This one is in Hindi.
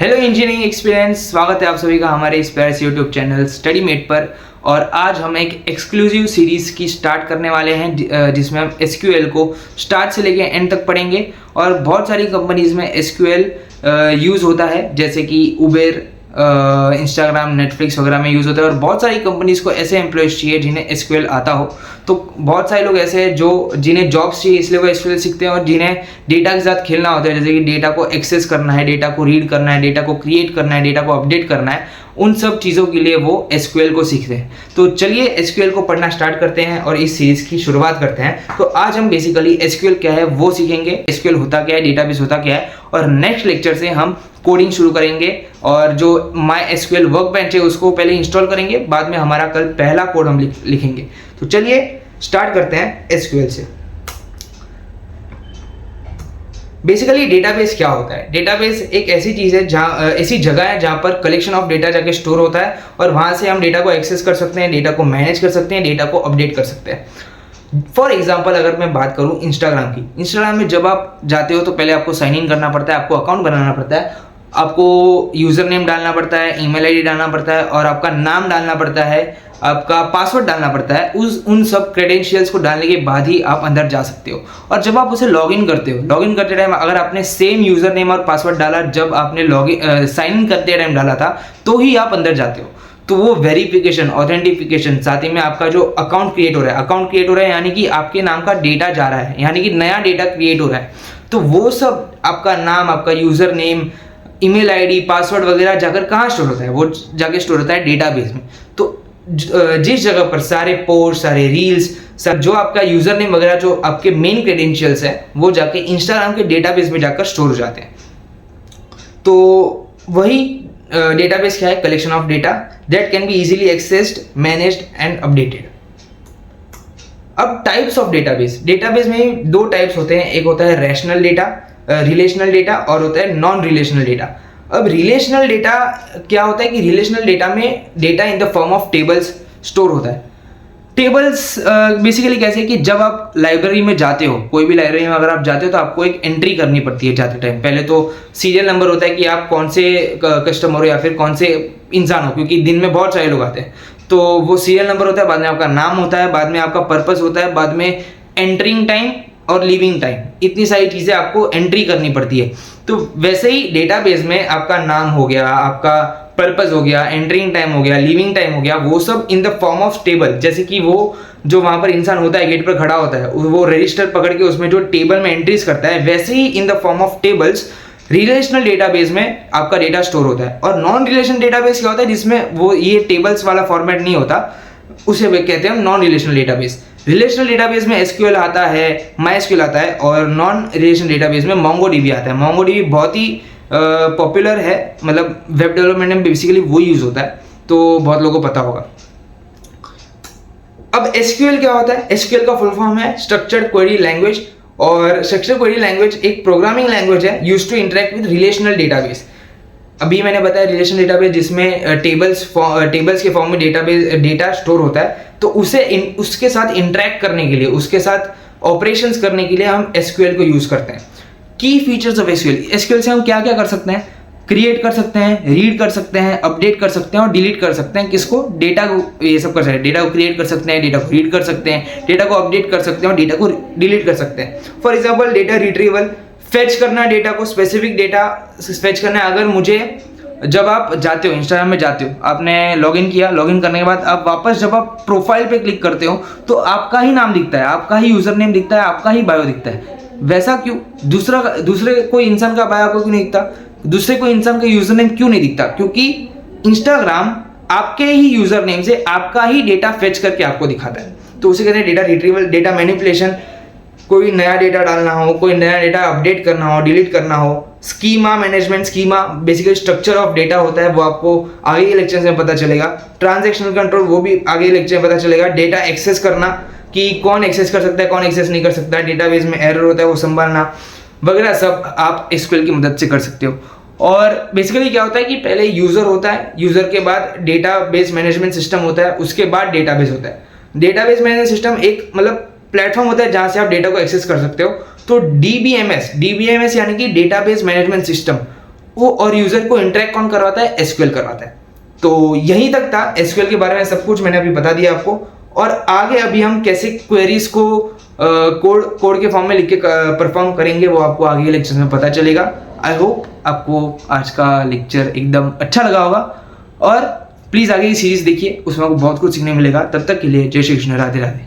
हेलो इंजीनियरिंग एक्सपीरियंस, स्वागत है आप सभी का हमारे इस प्यारे से यूट्यूब चैनल स्टडी मेट पर। और आज हम एक एक्सक्लूसिव सीरीज़ की स्टार्ट करने वाले हैं जिसमें हम एसक्यूएल को स्टार्ट से लेके एंड तक पढ़ेंगे। और बहुत सारी कंपनीज में एसक्यूएल यूज़ होता है, जैसे कि उबेर, इंस्टाग्राम, नेटफ्लिक्स वगैरह में यूज़ होता है। और बहुत सारी कंपनीज को ऐसे एम्प्लॉयज़ चाहिए जिन्हें एसक्यूएल आता हो। तो बहुत सारे लोग ऐसे हैं जो जिन्हें जॉब्स चाहिए इसलिए वो एसक्यूएल सीखते हैं, और जिन्हें डेटा के साथ खेलना होता है, जैसे कि डेटा को एक्सेस करना है, डेटा को रीड करना है, डेटा को क्रिएट करना है, डेटा को अपडेट करना है, उन सब चीज़ों के लिए वो एसक्यूएल को सीखते हैं। तो चलिए एसक्यूएल को पढ़ना स्टार्ट करते हैं और इस सीरीज की शुरुआत करते हैं। तो आज हम बेसिकली एसक्यूएल क्या है वो सीखेंगे, एसक्यूएल होता क्या है, डेटाबेस होता क्या है, और नेक्स्ट लेक्चर से हम कोडिंग शुरू करेंगे। और जो माई एसक्यूएल वर्कबेंच है उसको पहले इंस्टॉल करेंगे, बाद में हमारा कल पहला कोड हम लिखेंगे। तो चलिए स्टार्ट करते हैं एसक्यूएल से। बेसिकली डेटाबेस क्या होता है? डेटाबेस एक ऐसी चीज़ है ऐसी जगह है जहाँ पर कलेक्शन ऑफ डेटा जाके स्टोर होता है, और वहाँ से हम डेटा को एक्सेस कर सकते हैं, डेटा को मैनेज कर सकते हैं, डेटा को अपडेट कर सकते हैं। फॉर एग्जाम्पल अगर मैं बात करूँ इंस्टाग्राम की, इंस्टाग्राम में जब आप जाते हो तो पहले आपको साइन इन करना पड़ता है, आपको अकाउंट बनाना पड़ता है, आपको यूज़र नेम डालना पड़ता है, ईमेल आईडी डालना पड़ता है, और आपका नाम डालना पड़ता है, आपका पासवर्ड डालना पड़ता है। उन सब क्रेडेंशियल्स को डालने के बाद ही आप अंदर जा सकते हो। और जब आप उसे लॉगिन करते हो, लॉगिन करते टाइम अगर आपने सेम यूज़र नेम और पासवर्ड डाला जब आपने साइन इन करते टाइम डाला था, तो ही आप अंदर जाते हो। तो वो वेरिफिकेशन, ऑथेंटिफिकेशन, साथ ही में आपका जो अकाउंट क्रिएट हो रहा है, यानी कि आपके नाम का डेटा जा रहा है, यानी कि नया डेटा क्रिएट हो रहा है। तो वो सब आपका नाम, आपका user name, email ID, password वगैरह जाकर कहाँ स्टोर होता है? वो जाके स्टोर होता है डेटाबेस में। तो जिस जगह पर सारे पोस्ट, सारे रील्स, जो आपका यूजर नेम वगैरह, जो आपके मेन क्रेडेंशियल्स है, वो जाके इंस्टाग्राम के डेटाबेस में जाकर स्टोर हो जाते हैं। तो वही डेटाबेस क्या है? Collection of data that can be easily accessed, managed and updated. अब टाइप्स ऑफ डेटाबेस, डेटाबेस में दो टाइप्स होते हैं, एक होता है रैशनल डेटा, रिलेशनल डेटा, और होता है नॉन रिलेशनल डेटा। अब रिलेशनल डेटा क्या होता है कि रिलेशनल डेटा में data in the form of tables store होता है। टेबल्स बेसिकली कैसे कि जब आप लाइब्रेरी में जाते हो, कोई भी लाइब्रेरी में अगर आप जाते हो तो आपको एक एंट्री करनी पड़ती है जाते टाइम। पहले तो सीरियल नंबर होता है कि आप कौन से कस्टमर हो या फिर कौन से इंसान हो, क्योंकि दिन में बहुत सारे लोग आते हैं। तो वो सीरियल नंबर होता है, बाद में आपका नाम होता है, बाद में आपका पर्पस होता है, बाद में एंटरिंग टाइम और लीविंग टाइम, इतनी सारी चीज़ें आपको एंट्री करनी पड़ती है। तो वैसे ही डेटाबेस में आपका नाम हो गया, आपका पर्पस हो गया, एंटरिंग टाइम हो गया, लीविंग टाइम हो गया, वो सब इन द फॉर्म ऑफ टेबल। जैसे कि वो जो वहाँ पर इंसान होता है, गेट पर खड़ा होता है, वो रजिस्टर पकड़ के उसमें जो टेबल में एंट्रीज करता है, वैसे ही in the form of tables relational database में आपका डेटा स्टोर होता है। और नॉन रिलेशन डेटाबेस क्या होता है? जिसमें वो ये टेबल्स वाला फॉर्मेट नहीं होता, उसे कहते हैं non relational database. Relational database में एसक्यूएल आता है, माईएसक्यूएल आता है, और नॉन रिलेशनल डेटाबेस में मोंगोडीबी आता है। मोंगोडीबी बहुत ही पॉपुलर है, मतलब वेब डेवलपमेंट में बेसिकली वो यूज होता है, तो बहुत लोगों को पता होगा। अब एसक्यूएल क्या होता है? एसक्यूएल का फुल फॉर्म है स्ट्रक्चर्ड क्वेरी लैंग्वेज, और स्ट्रक्चर्ड क्वेरी लैंग्वेज एक प्रोग्रामिंग लैंग्वेज है used to interact with relational database. अभी मैंने बताया रिलेशनल डेटाबेस जिसमें टेबल्स के फॉर्म में डेटा स्टोर होता है, तो उसके साथ इंटरेक्ट करने के लिए, उसके साथ ऑपरेशंस करने के लिए हम एसक्यूएल को यूज करते हैं। की फीचर्स ऑफ एसक्यूएल, एसक्यूएल से हम क्या क्या कर सकते हैं? क्रिएट कर सकते हैं, रीड कर सकते हैं, अपडेट कर सकते हैं और डिलीट कर सकते हैं। किसको? डेटा को। ये सब कर सकते हैं। डेटा को क्रिएट कर सकते हैं, डेटा को रीड कर सकते हैं, डेटा को अपडेट कर सकते हैं और डेटा को डिलीट कर सकते हैं। For example data retrieval, fetch करना डेटा को, स्पेसिफिक डेटा फेच करना है। अगर मुझे, जब आप जाते हो इंस्टाग्राम में जाते हो, आपने लॉगिन किया, लॉगिन करने के बाद आप वापस जब आप प्रोफाइल पे क्लिक करते हो तो आपका ही नाम दिखता है, आपका ही यूजर नेम दिखता है, आपका ही बायो दिखता है। वैसा क्यों? दूसरे कोई इंसान का बायो आपको क्यों नहीं दिखता? दूसरे कोई इंसान का यूजर नेम क्यों नहीं दिखता? क्योंकि इंस्टाग्राम आपके ही यूजर नेम से आपका ही डेटा फेच करके आपको दिखाता है। तो उसे कहते हैं डेटा रिट्रीवल, डेटा मैनिपुलेशन। कोई नया डेटा डालना हो, कोई नया डेटा अपडेट करना हो, डिलीट करना हो। Schema management, schema basically structure of data होता है, वो आपको आगे के लेक्चर में पता चलेगा। ट्रांजैक्शनल कंट्रोल, वो भी आगे के लेक्चर में पता चलेगा। डेटा एक्सेस करना कि कौन एक्सेस कर सकता है, कौन एक्सेस नहीं कर सकता, डेटाबेस में एरर होता है वो संभालना वगैरह सब आप एसक्यूएल की मदद से कर सकते हो। और बेसिकली क्या होता है कि पहले यूजर होता है, यूजर के बाद डेटाबेस मैनेजमेंट सिस्टम होता है, उसके बाद डेटाबेस होता है। डेटाबेस मैनेजमेंट सिस्टम एक मतलब प्लेटफॉर्म होता है जहां से आप डेटा को एक्सेस कर सकते हो। तो डीबीएमएस यानी कि डेटाबेस मैनेजमेंट सिस्टम, वो और यूजर को इंटरेक्ट कौन करवाता है, एसक्यूएल करवाता है। तो यहीं तक था, एसक्यूएल के बारे में सब कुछ मैंने अभी बता दिया आपको। और आगे अभी हम कैसे क्वेरीज को कोड के फॉर्म में लिख के परफॉर्म करेंगे वो आपको आगे के लेक्चर में पता चलेगा। आई होप आपको आज का लेक्चर एकदम अच्छा लगा होगा, और प्लीज़ आगे की सीरीज देखिए, उसमें आपको बहुत कुछ सीखने मिलेगा। तब तक के लिए जय श्री कृष्ण, राधे राधे।